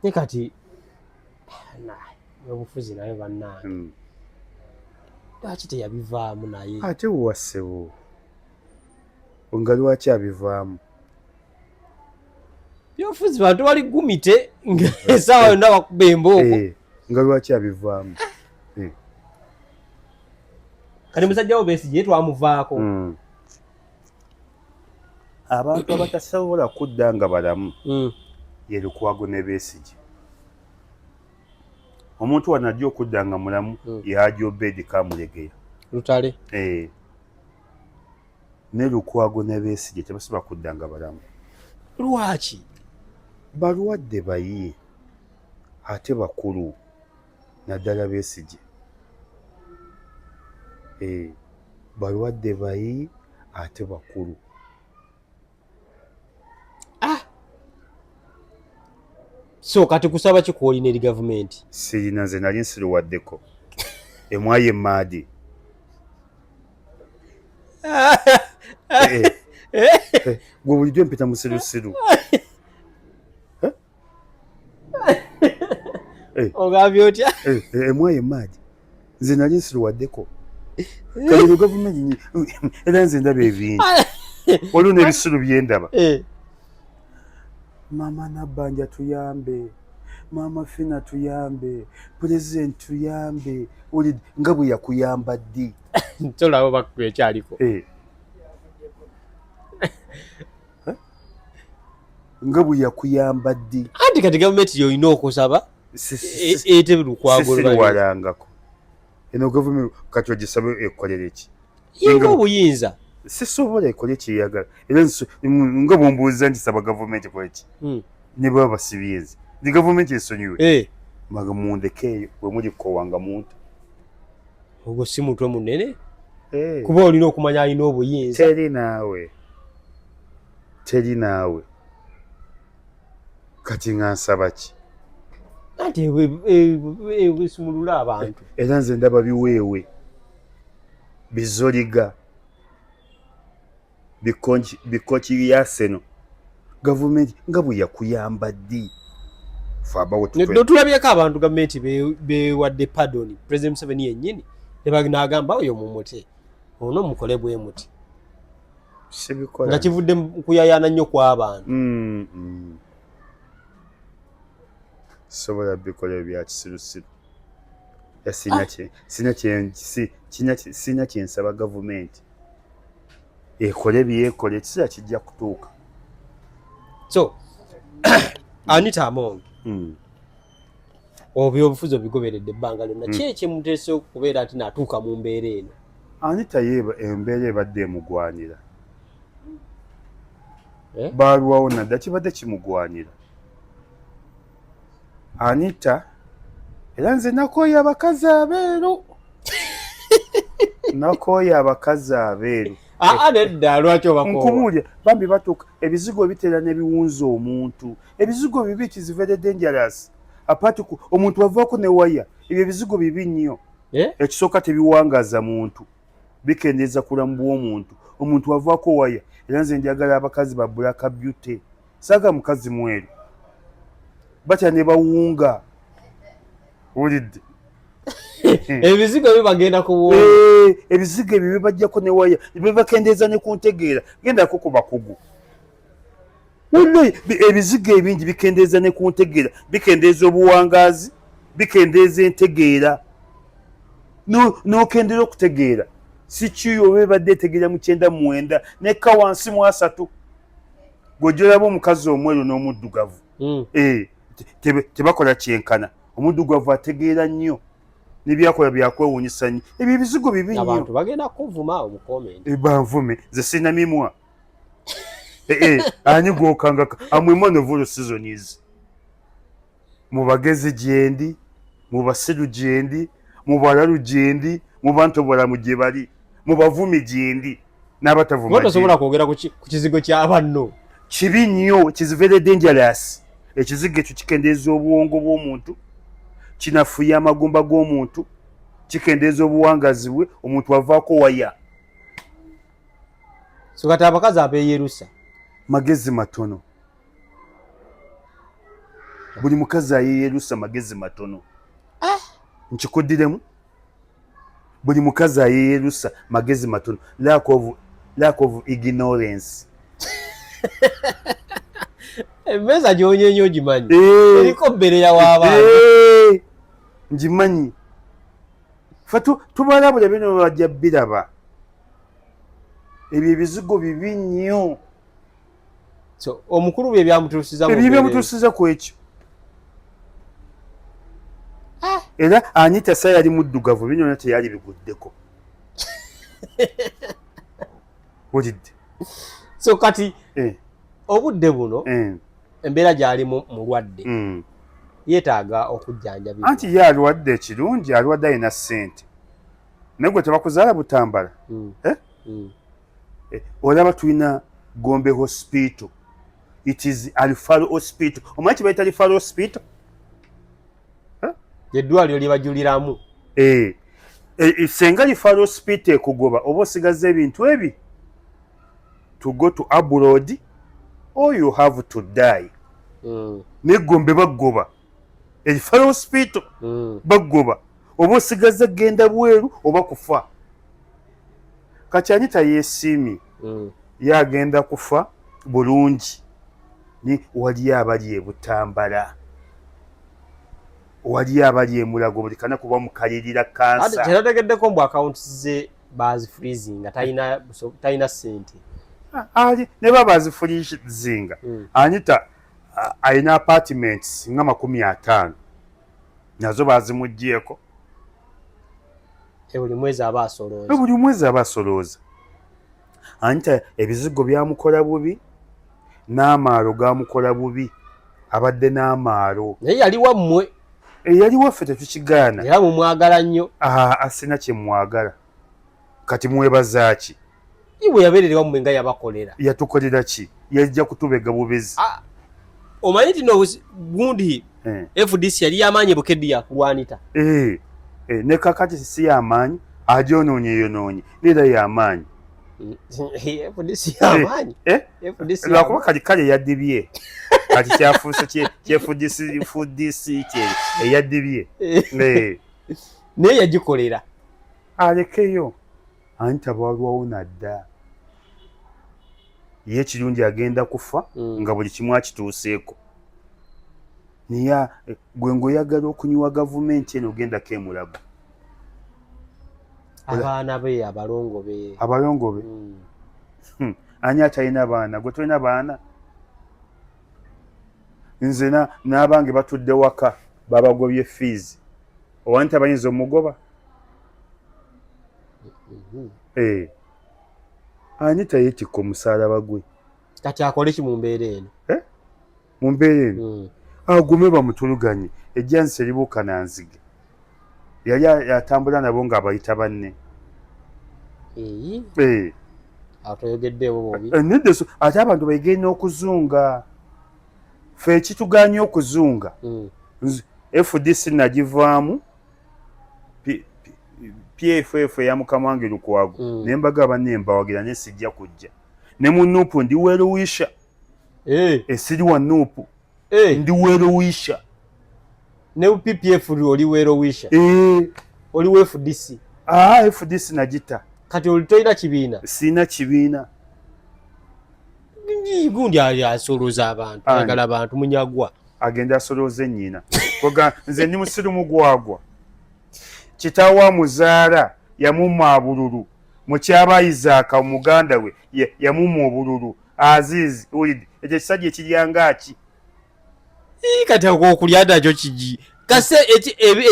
Ne kati obufuzi naye bannange lwaki teyabivaamu naye? Ate wassebo nga lwaki abivaamu? Byobufuzi bantu bali gumite ng'essaawa yonna bakuba embooko. Nga lwaki abivaamu? Kati musajja wo Besigye twamuvaako. Abantu abatasobola kudda nga balamu ye Lukwago ne Besigye. Omuntu wano ajja okudda nga mulamu ye Hajji Obedi Kamulegeya. Lutale. Ne Lukwago ne Besigye tebasobola kudda nga balamu. Lwaki? Balwadde bayi ate bakulu naddala Besigye. Balwadde bayi ate bakulu. So kati kusaba ki kwolina eri gavumenti? Sirina, nze nali nsiruwaddeko. Emwaye Maadi. Gwe bulijjo mpita musirusiru. Ogambye otya? Emwaye Maadi. Nze nali nsiruwaddeko. Kale gavumenti era nze ndaba ebintu. Waliwo n'ebisiru byendaba. Mama Nabbanja tuyambe, Mama Fina tuyambe, Pulezidenti tuyambe, oli nga bwe yakuyamba ddi. Tolaba bakwe ekyaliko. Nga bwe yakuyamba ddi. Anti kati gavumenti y'olina okusaba ete Lukwago siriwalangako. Eno gavumenti kati ogisabe ekolere ki? Yenga obuyinza. Sisobola ekole kyeyagala. Era nga bwombuuza nti saba gavumenti kweki. Ne baba basibye nze. Ndi gavumenti esonyiwe. Maga mundekeeyo bwe muli kukowanga muntu. Ogwo si mutwe munene? Kuba olina okumanya alina obuyinza. Teri naawe. Kati nga nsaba ki? Anti ebisumulula abantu. Era nze ndaba biweewe. Bizoliga. Bikoki ya Seno. Gavumenti nga bwe yakuyamba ddi. Tulabyeko abantu gavumenti bewadde pardon. President Museveni yennyini n'agamba oyo mumute. Ono mukole bwe muti. Nga kivudde kuyayaana nnyo kw'abantu. Sobola bikola bya kisirusiru. Sina kyensaba gavumenti. Ekole byekole ekisera kijja kutuuka. So Anita Among obyobufuzi obigoberedde ebbanga lyonna ki ekyemuteese okubeera ati naatuuka mu mbeera eno? Anita yeba embeera ebadde emugwanira Eh? baalwawo nadda kibadde kimugwanira Anita era nze nakooya abakazi abeeru nakooya abakazi abeeru Nedda lwaki obakoowa? nkumuulya bambi batuuka ebizigo bitera ne biwunza omuntu ebizigo bibi is very dangerous apart omuntu avaako ne waya ebyo ebizigo bibi nnyo ekisooka tebiwangaza muntu bikendeeza kulamu bw'omuntu omuntu avaako waya era nze njagala abakazi ba black beauty saaga mukazi mweru batya ne bawunga wulidde ebizigo bibagenda kuwunga ebizigo ebyo bibajjako ne waya bibakendeeza ne ku ntegeera gendako ku bakugu ebizigo ebingi bikendeeza ne ku ntegeera bikendeeza obuwangaazi bikendeeza entegeera n'okendera okutegeera si kiyo bebadde etegeera mu 99 nekka wansi mu 3 gweolaba omukazi omweru n'omuddugavu tebakola kyenkana omuddugavu ategeera nnyo nebyakola byakwewuunyisa nnyo ebyo ebizigo bibi nnyo abantu bagenda kuvuma omukomenti banvume ze sina mimwa ani gwokangaka amwema novulu seasons mu bagezi gyendi mu basiru gyendi mu balalu gyendi mu bantu balamu gye bali mu bavumi gyendi n'abatavuma tosobola kwogera ku kizigo ky'abanno kibi nnyo is very dangerous ekizigo ekyo kikendeeza obuwongo bw'omuntu kinafuya amagumba g'omuntu kikendeeza obuwangazi bwe omuntu avaako waya so kati abakazi abeeyerusa magezi matono buli mukazi ayeeyerusa magezi matono nkikuddiremu buli mukazi ayeeyerusa magezi matono lack of ignorance emmeeza gyonyenye ogimanyi eriko bbereya w'abaana ngimanyi fe tubalabula bino bajja biraba ebyo ebizigo bibi nnyo so omukulu bye byamutuusiza ku ekyo era Anita sa yali muddugavu binyona teyali biguddeko wulidde so kati obudde buno embeera gy'alimu mulwadde yeetaaga okujjanjabibwa anti ye alwadde ekirungi alwadde alina ssente naye gwe tebakuzaala butambala olaba tulina Gombe hospital it is Alfaro hospital omanyi kibayita Alfaro hospital eddwaliro lye bajuliramu senga Alfaro hospital ekugoba oba osigaza ebintu ebi to go to abroad or you have to die ne Gombe bagoba Alfaro hospital bagoba oba osigaza genda bweru oba kufa kati Anita yeesiimye yagenda kufa bulungi ni wali abali ebutambala wali abali emulago buli kana kuba mukalirira kansa kyerategeddeko mbu accounts ze bazi freezing talina ssente ali ne baba bazifurizinga Anita alina apartments nga 50 nazo bazimuggyeko buli mwezi aba asolooza Anita ebizigo byamukola bubi n'amaalo gamukola bubi abadde n'amaalo naye yali wammwe yali waffe tetukigaana era mumwagala nnyo asina kyemwagala kati mwebaza ki iwe yabeerera wammwe nga yabakolera yatukolera ki yajja kutubega bubezi omanyi tino gundi FDC yali yamaanyi bukeddi yakulwanita ne kakati si yamaanyi agyonoonye neera yamaanyi FDC yamaanyi lwakuba kali kale yaddibye kati kyafuuse kyefudisi kye eyaddibye naye yagikolera alekeyo Anita bwalwawo nadda ye ekirungi agenda kufa nga buli kimu akituuseeko niye gwe ng'oyagala okunywa gavumenti eno ogendako emulago abaana be abalongo be ani atalina baana gwe tolina baana nze n'abange batudde waka babagobye fees owanti abayinza omugoba Ani tayetikka omusalaba gwe kati akole ki mu mbeera eno mu mbeera eno agume bamutuluganye ejjansi eribuuka nanzige yali atambula nabo ng'abayita banne nedda ate abantu begenda okuzunga fe ekituganya okuzunga FDC nagivaamu PFF ya mukama wange Lukwago nembaga abanne mbawagira ne sijja kujja ne mu Nuupu ndi weeruwisha esiri wa Nuupu ndi weeruwisha ne PPF oli weeruwisha oli we FDC FDC nagita kati oli toyina kibiina sina kibiina gundi asoloza abantu agala abantu munyagwa agenda asoloza ennyina koga nze ndi musirimu gwagwa kitaawe amuzaala yamumma abululu mukyaba Isaaka omuganda we yamumma obululu Azizi ulidi ekyo kisajja ekiryanga ki kati okulya nakyo kigi kase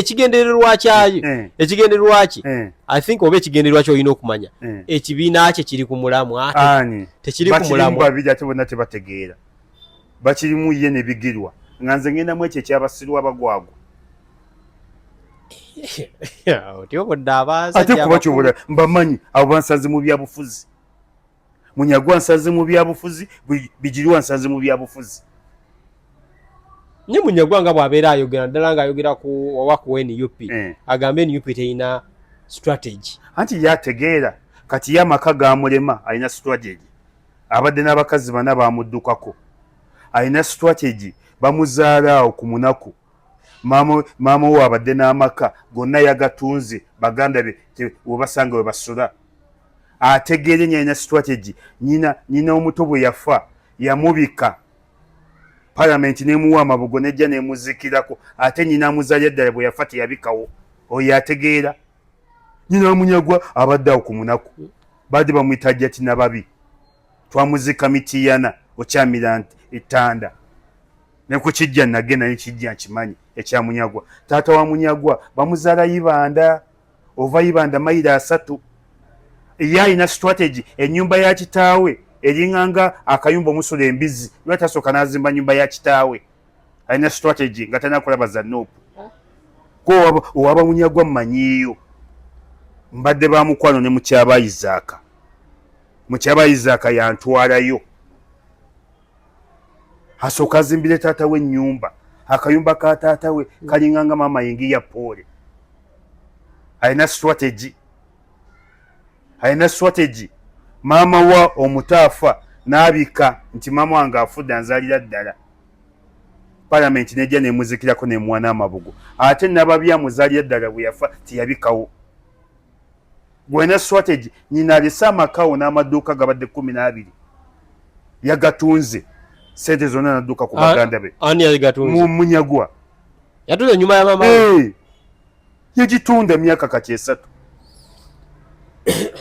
ekigendererwa kyayo ekigendererwa ki I think oba ekigendererwa kyo olina okumanya ekibiina kye kiri ku mulamu ate tekiri ku mulamu babiri ate bonna tebategeera bakirimu ye ne bigirwa nga nze ngenda mu ekyo ekyabasirwa abagwagwa ate kuba kyobula mbamanyi abo bansaze mu byabufuzi Munyagwa nsaze mu byabufuzi Bijirwa nsaze mu byabufuzi nye Munyagwa nga bw'abeera ayogera ddala ng'ayogera ku owaku NUP agambe NUP terina strategy anti yategeera kati y'amaka gamulema alina strategy abadde n'abakazi bana bamuddukako alina strategy bamuzaala awo ku munaku maama we abadde n'amaka gonna yagatunze baganda be webasanga we basula ategeere nyina strategy nyina omuto bwe yafa yamubika Parliament nemuwa amabugo nejja nemuzikirako ate nyina amuzalya ddala bwe yafa teyabikawo oyo ategeera nyina Munyagwa abadde awo ku munaku badde bamuyita Jati Nababi twamuzika mitiyana okyamira ettanda ne ku kijja nagenda ne kijja nkimanyi ekya Munyagwa taata wa Munyagwa bamuzaala Ibanda ova Ibanda mayiro 3 yalina strategy ennyumba ya kitaawe eringanga akayumba omusolo embizi lwatasooka n'azimba nyumba ya kitaawe alina strategy nga talina kulaba za Nuupu ko owaba Munyagwa mmanyiyo mbadde bamukwano ne mukyaba Isaaka yantwalayo asooka azimbire taata we ennyumba akayumba ka taata we kalinganga maama yengi ya Pole alina strategy maama wa omutaafa n'abika nti maama wange afudde anzaalira ddala Parliament nejja nemuzikirako nemwana amabugo ate Nababi amuzaalira ddala bwe yafa tiyabikawo gwena strategy nyina alesa amakawo n'amaduuka gabadde 12 yagatunze sente zonna nadduka ku baganda be ani yagatunze Munyagwa yatunze nyuma ya mama yagitunda emyaka kati 3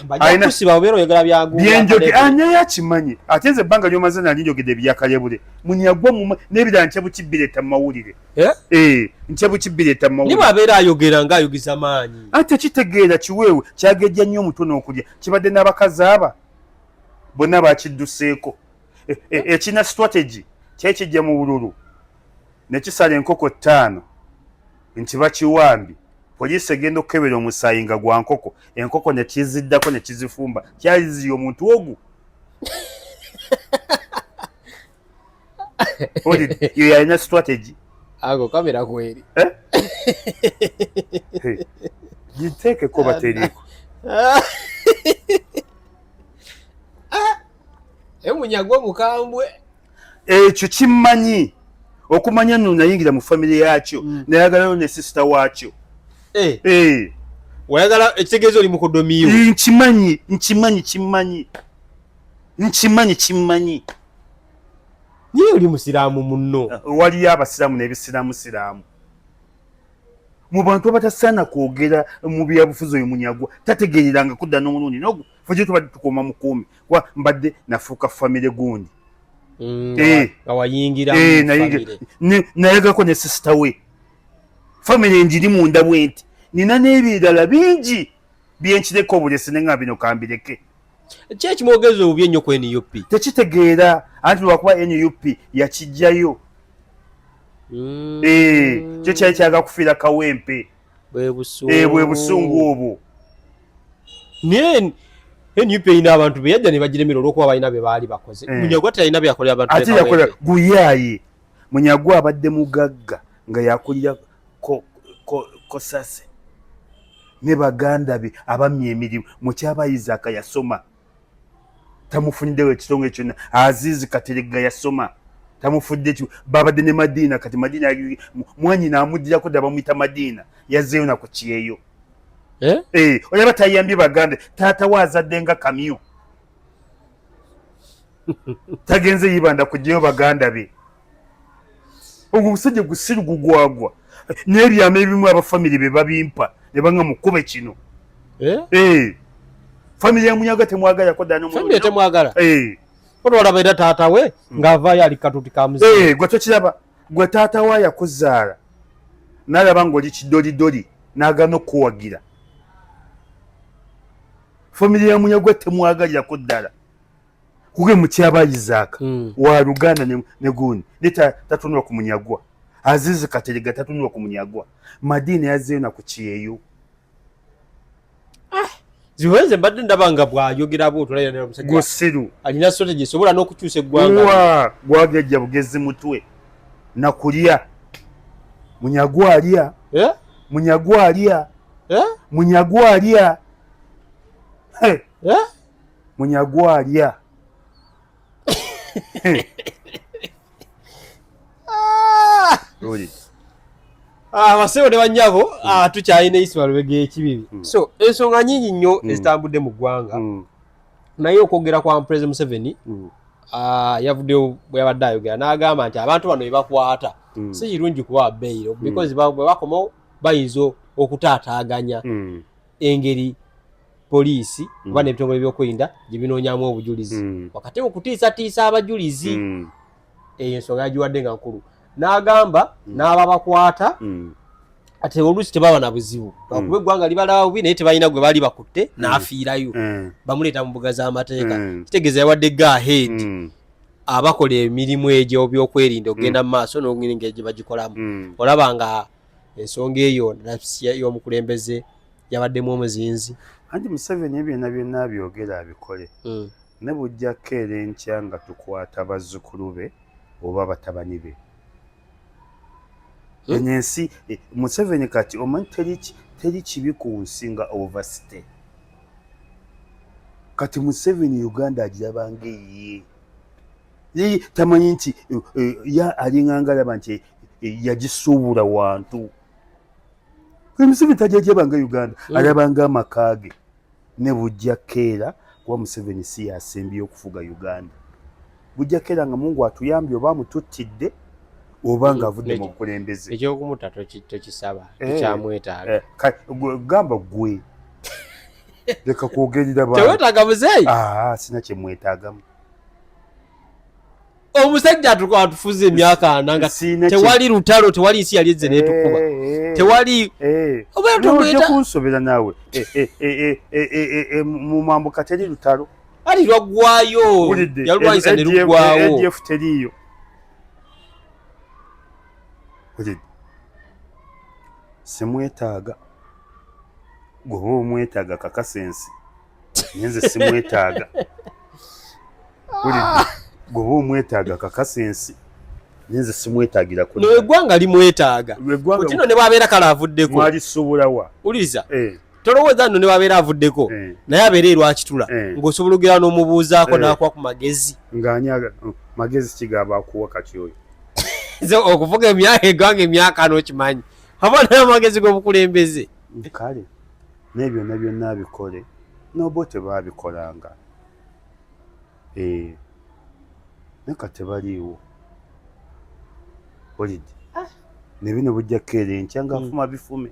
bajja kusiba obeera oyogera byagu byenjoge anya yakimanyi ate nze ebbanga ly'omaze nali njogedde ebyakalebule Munyagwa n'ebirala nkyebukibbireeta mu mawulire nkyebukibbireeta mu mawulire niba abeera ayogera ng'ayogeza maanyi ate kitegeera kiweewe kyagejja nnyo omutono okulya kibadde n'abakazi aba bonna bakidduseeko ekina strategy kyekijja mu bululu ne kisala enkoko 5 nti bakiwambi poliisi egenda okukebera omusaayi nga gwa nkoko enkoko ne kiziddako ne kizifumba kyali ziyo omuntu ogu yo yalina strategy ago kamera kweri giteekeko bateriiko Munyagwa mukambwe ekyo kimmanyi okumanya nno nayingira mu famire yakyo nayagalayo ne sisita waakyo wayagala ekitegeezo oli mukodomiyo kimmanyi niye oli musiraamu munno waliyo abasiraamu n'ebisiraamu mu bantu abatasaana kwogera mu byabufuzi oyo Munyagwa tategeereranga kudda n'omulundi n'ogwo ffe gye tubadde tukuuma mukuumi kuba mbadde nafuuka famire gundi nayagako ne sisita we famire njiri munda bwenti nina n'ebirala bingi byenkireko obulesi nenga bino kambireke ki ekimwogeza obubi ennyo ku NUP tekitegeera anti lwakuba NUP yakijjayo kyo kyali kyaga kufiira kawempe bwe busungu obwo naye NUP erina abantu be yajja ne bagiremera olw'okuba balina be baali bakoze Munyagwa talina bye yakolera abantu ate yakola guyaaye Munyagwa abadde mugagga nga yakulira kosase ne baganda be abamye emirimu mukyabayizaaka yasoma tamufuniddewo ekitongole kyonna Azizi Kateregga yasoma tamufudde babadde ne Madiina kati Madiina mwanyina amuddirako dda bamuyita Madiina yazzeeyo naku kyeyo olaba tayambye baganda taata waazadde nga kamyo tagenze yibanda kujjayo baganda be ogwo omusajja gusirugu gwagwa n'ebyama ebimu abafamire be babimpa ne banga mukube kino famire ya Munyaga temwagalako ddala famire temwagala olwalaba era taata we ng'avaayo ali katuti ka muzimu gwe tokiraba gwe taata we yakuzaala n'alaba ng'oli kidolidoli n'agaana okuwagira famire ya Munyagwa temwagalirako ddala kuge mukyabayizaaka wa Luganda ne gundi ne tatunula ku Munyagwa Azizi Kateregga tatunula ku Munyagwa Madiina yazzeeyo naku kyeyo ziwenze mbadde ndaba nga bw'ayogera bw'otulabira omusajja gosiru alina strategy esobola n'okukyusa eggwanga gwagejja bugezi mutwe nakulya Munyagwa alya Munyagwa alya Munyagwa alya Munyagwa alya abasebo ne bannyabo tukyalina Ismail Lubega ekibibi so ensonga nyingi nnyo ezitambudde mu ggwanga naye okwogera kwa President Museveni yavuddeyo bwe yabadde ayogera n'agamba nti abantu bano bebakwata si kirungi kubawa beyiro because bwe bakomawo bayinza okutaataaganya engeri poliisi oba n'ebitongole by'okwerinda gye binoonyamu obujulizi wakati mu kutiisatiisa abajulizi eyo ensonga yagiwadde nga nkulu n'agamba n'ababakwata ate oluusi tebaba na buzibu lwakuba eggwanga libalaba bubi naye tebalina gwe baali bakutte n'afiirayo bamuleeta mu mbuga z'amateeka kitegeeza yawadde go ahead abakola emirimu egyo by'okwerinda okugenda mu maaso n'engeri gye bagikolamu olaba nga ensonga eyo y'omukulembeze yabaddemu omuzinzi anti Museveni byonna byonna abyogera abikole ne bujjako era enkya nga tukwata bazzukulu be oba batabani be ensi Museveni kati omanyi teri kibi ku nsi nga overstay kati Museveni Uganda agirabanga ye tamanyi nti alinganga alaba nti yagisuubula wantu Museveni tajajabanga Uganda alabanga amakaage ne bujjako era kuba Museveni si yasembye okufuga Uganda bujjako era nga Mungu atuyambye oba amututtidde oba nga avudde mu bukulembeze ekyokumuta tokisaba tekyamwetaaga gamba gwe leka kwogerera tewetaaga muzeeyi sina kyemwetaagamu omusajja atufuze emyaka ananga tewali lutalo tewali nsi yali ezze netukuba tewali obaojja kunsobera naawe mu mambuka teri lutalo ali lwaggwayo yalwanyisa ne luggwawo ADF teriiyo simwetaaga gwoba omwetaaga kakasensi nyenze simwetaaga gwoba omwetaaga kakasensi nyenze simwetaagira no eggwanga limwetaaga kutino ne bwabeera kale avuddeko mwalisobolawa uliriza tolowooza nno ne bwabeera avuddeko naye abeera erwakitula ng'osobola ogera n'omubuuzaako n'akuwa ku magezi ng'anyaga magezi kigaba akuwa kati oyo okuvuga eggwanga emyaka n'okimanyi aba n'amagezi g'obukulembeze kale naye byonna byonna abikole nobo tebaabikolanga neka tebaliiwo olidde ne bino bujjako era enkya nga nfuma bifume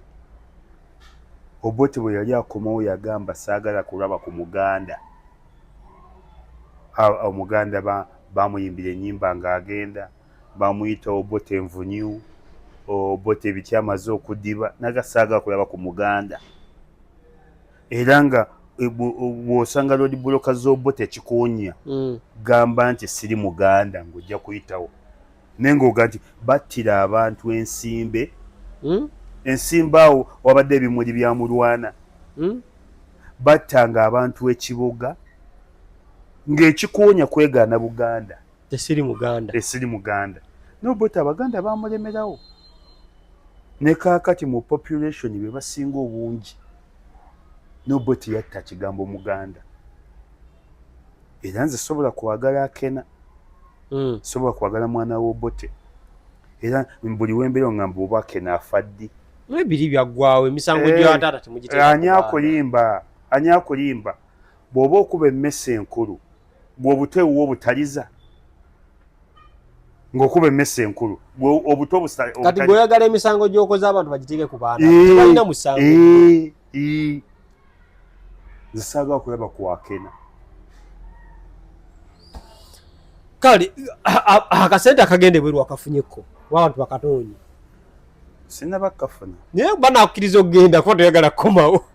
Obote bwe yali akomawo yagamba saagala kulaba ku Muganda Omuganda bamuyimbira ennyimba ng'agenda bamuyita Obote Envunyu Obote bikyamaze okudiba naga saagala kulaba ku Muganda era nga bw'osanga road block z'obote ekikuwonya gamba nti siri muganda ng'ojja kuyitawo naye ng'oga nti battira abantu ensimbe ensimbe awo wabadde ebimuli bya mulwana battanga abantu ekibuga ng'ekikuwonya kwegaana Buganda esiri muganda n'obote abaganda bamulemerawo ne kaakati mu population be basinga obungi n'obote yatta kigambo muganda era nze sobola kwagala akena sobola kwagala mwana w'obote era buli wembeera ngamba oba akena afa ddi ebiri byaggwawo emisango gy'ataata temugiteeka ani akulimba bw'oba okuba emmese enkulu bw'obuteewo obutaliza ng'okuba emmese enkulu obuto kati bw'oyagala emisango gy'okoze abantu bagiteeke ku baana tebalina musango nze saagala okulaba kwakena kale akasente akagende bweru akafunyeko w'abantu bakatoonye sinaba kafuna naye banakkiriza okugenda kuba toyagala kukomawo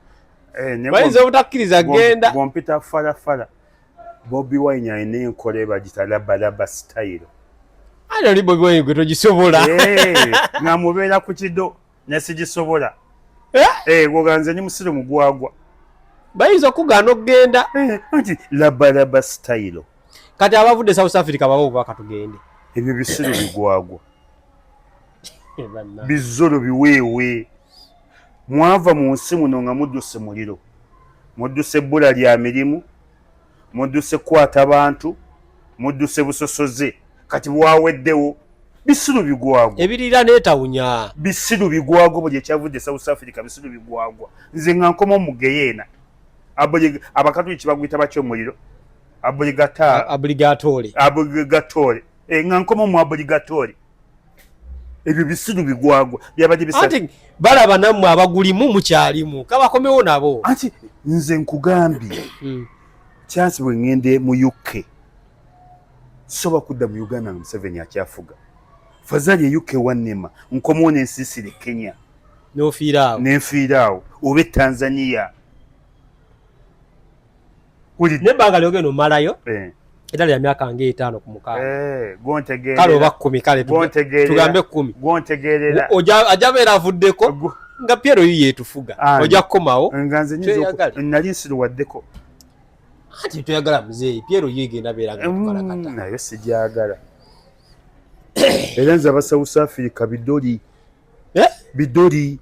bayinza obutakkiriza genda bwompita falafala Bobi Wine alina enkola bagita labalaba style ate oli Bobi Wine gwe togisobola nga mubeera ku kido nesigisobola gwoganze ni musire mugwagwa bayinza okugaana okugenda anti labalaba style kati abavudde South Africa babo bakatugende ebyo bisiru bigwagwa bizolo biweewe mwava mu nsi muno nga mudduse muliro mudduse ebbula lya mirimu mudduse kwata bantu mudduse busosoze kati bwaweddewo bisiru bigwagwa ebirira neetawunya bisiru bigwagwa buli ekyavudde South Africa bisiru bigwagwa nze nga nkoma omugeyeena abakatuliki baguyita bakyomuliro abrigatore nga nkoma mu abrigatore ebyo bisiru bigwagwa byabadde bisa anti balaba nammwe abagulimu mukyalimu kabakomewo nabo anti nze nkugambye chance bwe ngende mu UK soba kudda mu Uganda nga Museveni akyafuga fazali UK wannema nkomawo n'ensiisire Kenya nenfiiraawo oba Tanzania nebbanga lyogenda omalayo era lya myaka nga 5 ku 6 kale oba 10 kale tugambe 10 ajja beera avuddeko nga Piero yeetufuga ojja kukomawo nga nze nali nsiruwaddeko anti toyagala muzeeyi Piero yegenda beera nga nayo sigyagala era nze aba South Africa bidoli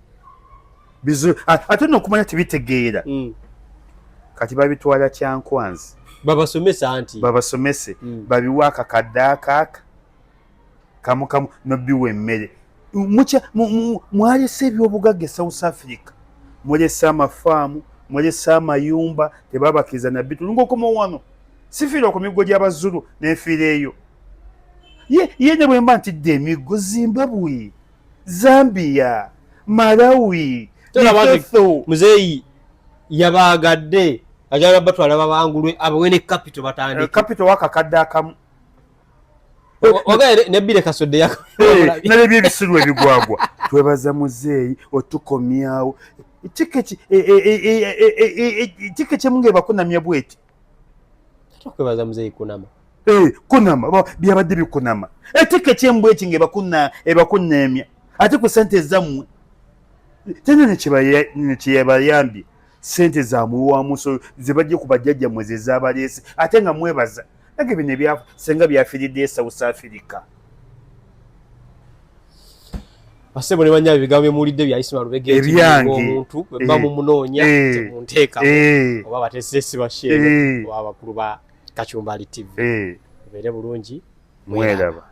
ate nokumanya tibitegeera kati babitwala kyankwanzi babasomese babiwa akakadde akaaka kamu nobiwa emmere mwalese ebyobugagga South Africa mulese amafaamu mulese amayumba tebabakiriza nabbi tulunga okoma wano sifiira ku miggo gy'Abazulu nenfiira eyo ye ne bwe mba ntidde emiggo Zimbabwe Zambia Malawi muzeeyi yabaagadde ajala batwala babangulwe abawe ne capital batandike capital wakakadde akamu ogaire nebire kasodde yako nalebye ebisiru ebigwagwa twebaza muzeeyi otukomyawo tikeki munge bakunamya bweti kwebaza muzeeyi kunama byabadde bikunama tikeki embweti nge bakunamya ate ku sente zammwe tena nekyebayambye sente za muwamuso zibajje ku bajjajja mweze z'abaleesi ate nga mwebaza nage bino senga byafiiridde South Africa basebo ne banya ebigambo muwulidde bya Ismail Lubega omuntu bwe mumunoonya temunteeka oba batesesi basheera oba abakulu ba Kachumbali TV beere bulungi mweraba